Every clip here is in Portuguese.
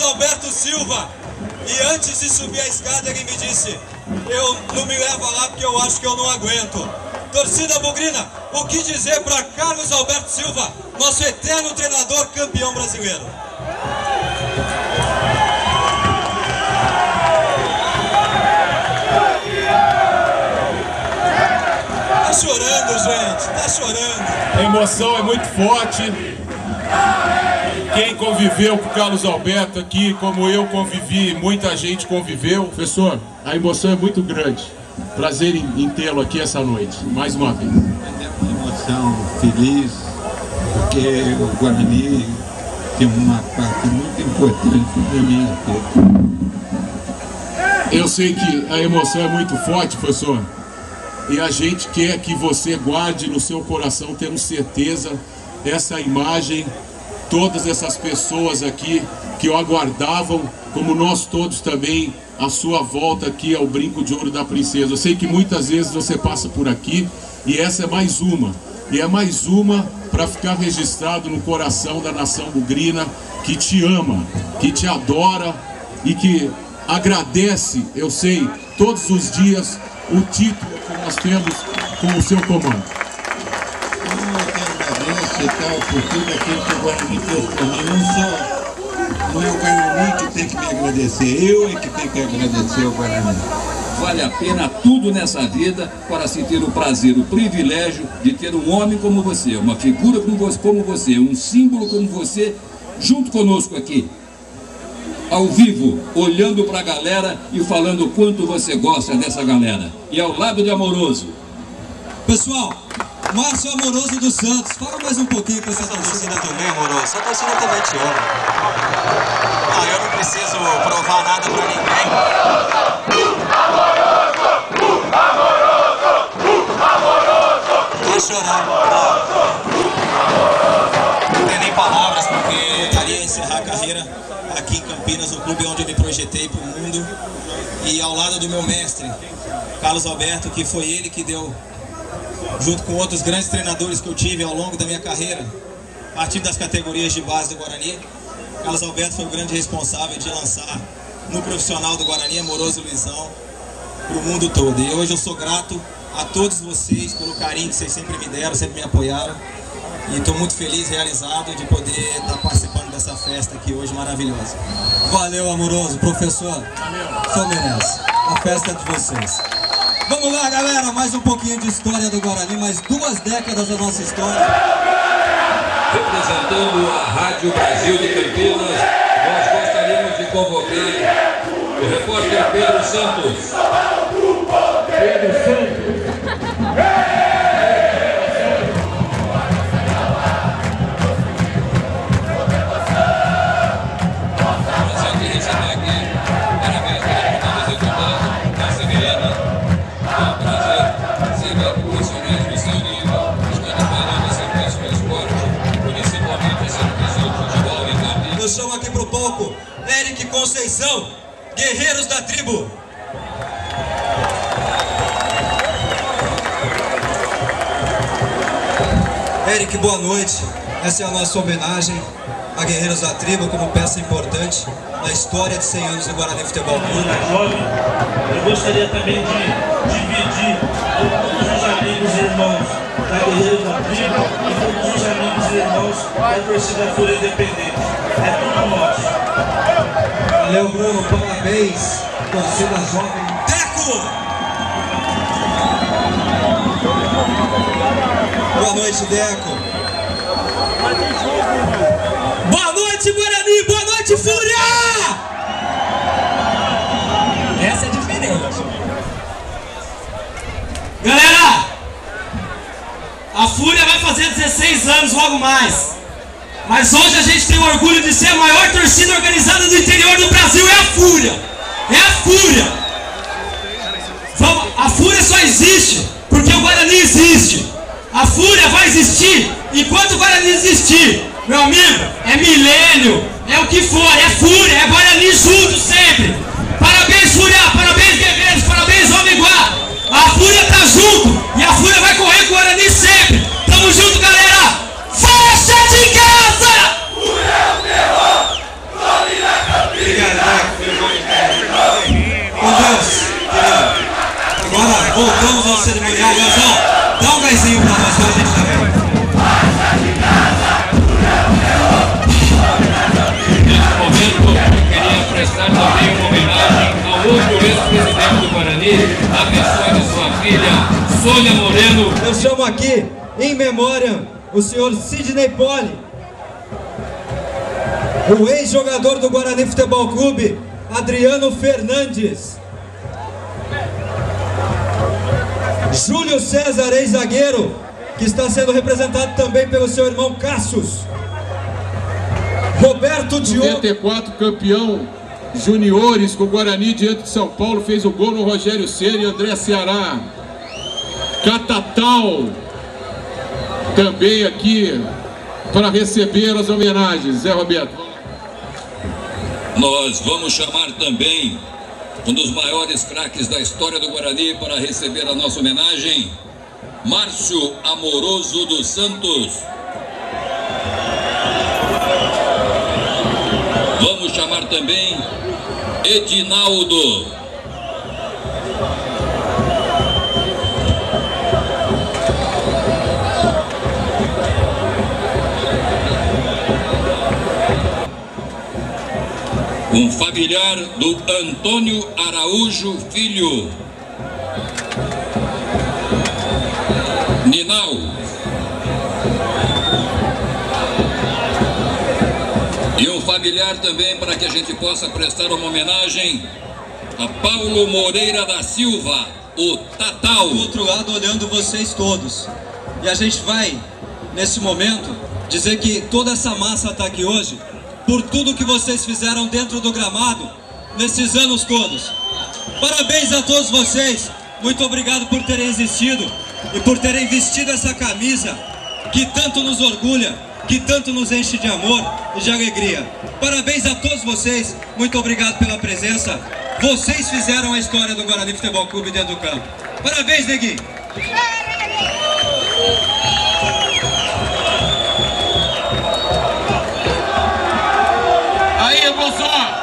Alberto Silva. E antes de subir a escada ele me disse: eu não me levo lá porque eu acho que eu não aguento. Torcida bugrina, o que dizer para Carlos Alberto Silva, nosso eterno treinador campeão brasileiro? Tá chorando, gente, tá chorando. A emoção é muito forte. Quem conviveu com o Carlos Alberto aqui, como eu convivi, muita gente conviveu. Professor, a emoção é muito grande. Prazer em tê-lo aqui essa noite, mais uma vez. É uma emoção feliz, porque o Guarani tem uma parte muito importante na minha vida. Eu sei que a emoção é muito forte, professor, e a gente quer que você guarde no seu coração, temos certeza, essa imagem, todas essas pessoas aqui que o aguardavam, como nós todos também, a sua volta aqui ao Brinco de Ouro da Princesa. Eu sei que muitas vezes você passa por aqui e essa é mais uma. E é mais uma para ficar registrado no coração da nação bugrina que te ama, que te adora e que agradece, eu sei, todos os dias o título que nós temos com o seu comando. Eu agradeço e tal por tudo aquilo que o Guarani fez por mim. Não é o Guarani que tem que me agradecer, eu é que tenho que agradecer ao Guarani. Vale a pena tudo nessa vida para se ter o prazer, o privilégio de ter um homem como você, uma figura como você, um símbolo como você, junto conosco aqui, ao vivo, olhando para a galera e falando o quanto você gosta dessa galera. E ao lado de Amoroso. Pessoal, Márcio Amoroso dos Santos, fala mais um pouquinho com essa torcida também, Amoroso. Essa torcida também te ama. Ah, eu não preciso provar nada pra ninguém. Vai chorar. Não tem nem palavras, porque eu gostaria de encerrar a carreira aqui em Campinas, no clube onde eu me projetei pro mundo. E ao lado do meu mestre, Carlos Alberto, que foi ele que deu, junto com outros grandes treinadores que eu tive ao longo da minha carreira, a partir das categorias de base do Guarani, Carlos Alberto foi o grande responsável de lançar no profissional do Guarani, Amoroso Luizão, para o mundo todo. E hoje eu sou grato a todos vocês pelo carinho que vocês sempre me deram, sempre me apoiaram. E estou muito feliz, realizado de poder estar participando dessa festa aqui hoje maravilhosa. Valeu, Amoroso, professor. Só merece. A festa é de vocês. Vamos lá, galera, mais um pouquinho de história do Guarani, mais 2 décadas da nossa história. Representando a Rádio Brasil de Campinas, nós gostaríamos de convocar o repórter Pedro Santos. Pedro Santos. Eu chamo aqui pro palco Eric Conceição, Guerreiros da Tribo. Eric, boa noite. Essa é a nossa homenagem a Guerreiros da Tribo como peça importante na história de 100 anos do Guarani Futebol Clube. Jovem, eu gostaria também de dividir com todos os amigos e irmãos da Guerreiros da Tribo e todos os amigos e irmãos da torcida Fúria Independente. É tudo nosso. Valeu, Bruno, parabéns, torcida jovem. Deco! Boa noite, Deco. Boa noite, Guarani! Boa noite, Fúria! Essa é diferente. Galera, a Fúria vai fazer 16 anos logo mais. Mas hoje a gente tem o orgulho de ser a maior torcida organizada do interior do Brasil. É a Fúria. É a Fúria. A Fúria só existe porque o Guarani existe. A Fúria vai existir enquanto o Guarani existir. Meu amigo, é milênio, é o que for, é Fúria, é Guarani junto sempre. Parabéns, Fúria, parabéns, guerreiros, parabéns, Homem-Guá. A Fúria tá junto e a Fúria vai correr com o Guarani sempre. Tamo junto, galera. Faixa de casa! Fúria é o terror, nome da Campinas. aqui, abençoe sua filha, Sônia Moreno. Eu chamo aqui, em memória, o senhor Sidney Poli, o ex-jogador do Guarani Futebol Clube, Adriano Fernandes, Júlio César, ex-zagueiro, que está sendo representado também pelo seu irmão Cassius, Roberto Diogo, 94 campeão juniores com o Guarani diante de São Paulo, fez o gol no Rogério Ceni e André Ceará. Catatal também aqui para receber as homenagens. Zé Roberto. Nós vamos chamar também um dos maiores craques da história do Guarani para receber a nossa homenagem, Márcio Amoroso dos Santos. Vamos chamar também Edinaldo. Um familiar do Antônio Araújo Filho. Ninal. E um familiar também para que a gente possa prestar uma homenagem a Paulo Moreira da Silva, o Tatal. do outro lado olhando vocês todos. E a gente vai, nesse momento, dizer que toda essa massa está aqui hoje por tudo que vocês fizeram dentro do gramado nesses anos todos. Parabéns a todos vocês, muito obrigado por terem existido e por terem vestido essa camisa que tanto nos orgulha, que tanto nos enche de amor e de alegria. Parabéns a todos vocês, muito obrigado pela presença. Vocês fizeram a história do Guarani Futebol Clube dentro do campo. Parabéns, neguinho! Aí, Bolsonaro!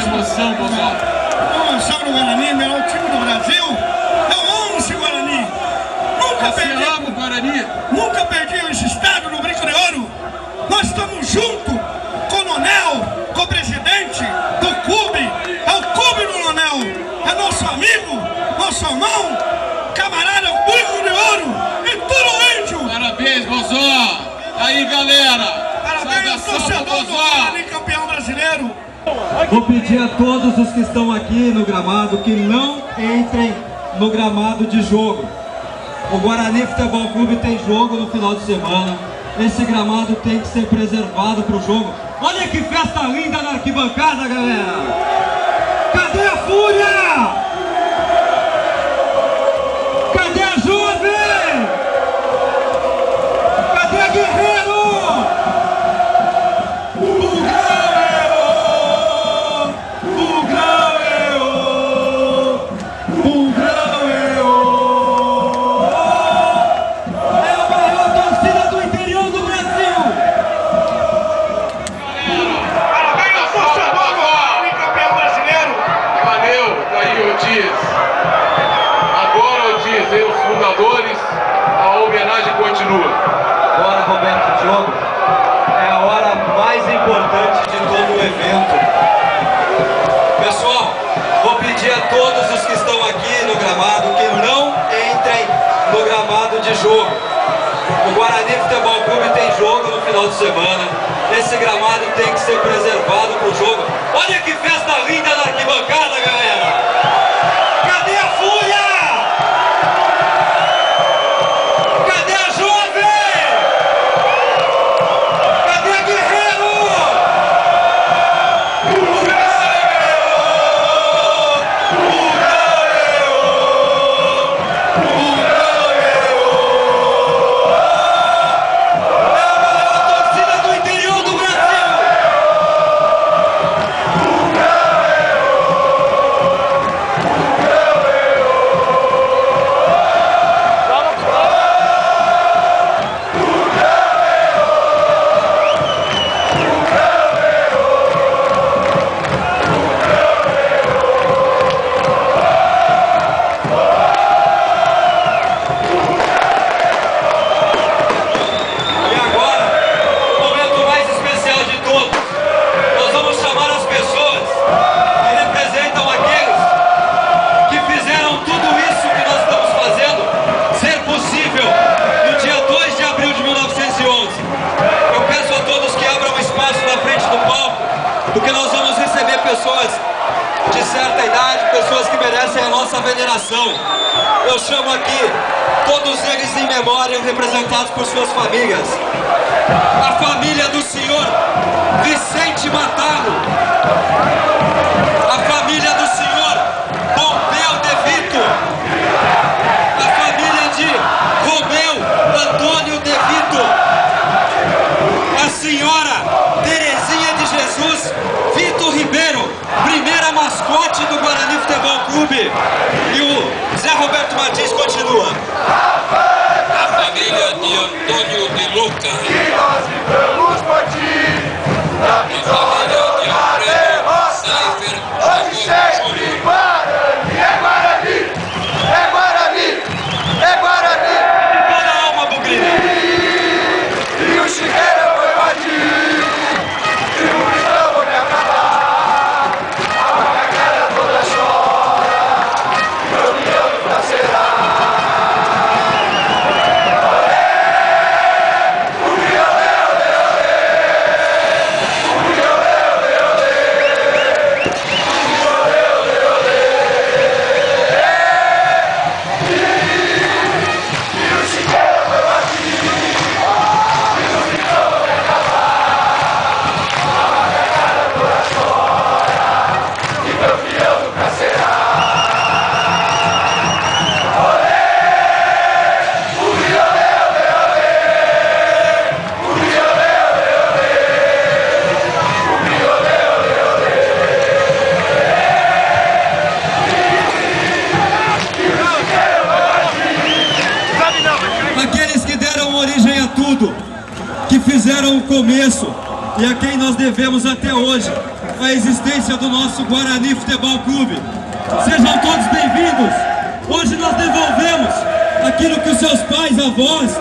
Emoção, Bolsonaro. O emoção no Guarani, o melhor time do Brasil. Eu amo esse Guarani. Você ama o Guarani? Nunca perdi esse estado no Brinco de Ouro. Nós estamos juntos com o Nonel, com o presidente do clube. É o clube do Nonel. É nosso amigo, nosso irmão, camarada Brinco de Ouro e tudo índio. Parabéns, Bolsonaro. Aí, galera. Parabéns ao torcedor do Guarani, campeão brasileiro. Vou pedir a todos os que estão aqui no gramado que não entrem no gramado de jogo. O Guarani Futebol Clube tem jogo no final de semana. Esse gramado tem que ser preservado para o jogo. Olha que festa linda na arquibancada, galera! Cadê a Fúria? Cadê a Jovem? Cadê a Guerreiro? A homenagem continua. Agora, Roberto Diogo, é a hora mais importante de todo o evento. Pessoal, vou pedir a todos os que estão aqui no gramado que não entrem no gramado de jogo. O Guarani Futebol Clube tem jogo no final de semana. Esse gramado tem que ser preservado para o jogo. Olha que festa linda na arquibancada, galera! Cadê a Fúria? veneração. Eu chamo aqui todos eles em memória, representados por suas famílias. A família do senhor Vicente Matalo, a família do senhor Pompeu de Vito, a família de Romeu Antônio de Vito, a senhora Terezinha de Jesus Vito Ribeiro, primeira mascote do Guarani Futebol Clube. E o Zé Roberto Martins continua. A família de Antônio de Luca. E nós vibramos por ti. A família de Alfredo Seifer Hoje sempre Guarani, é Guarani, é Guarani, é Guarani. E toda a alma bugrina. E o Chiqueira foi partir. E o Gustavo quer acabar. A macacada toda chora. Caminhando pra será. Aqueles que deram origem a tudo, que fizeram o começo e a quem nós devemos até hoje a existência do nosso Guarani Futebol Clube. Sejam todos bem-vindos. Hoje nós devolvemos aquilo que os seus pais, avós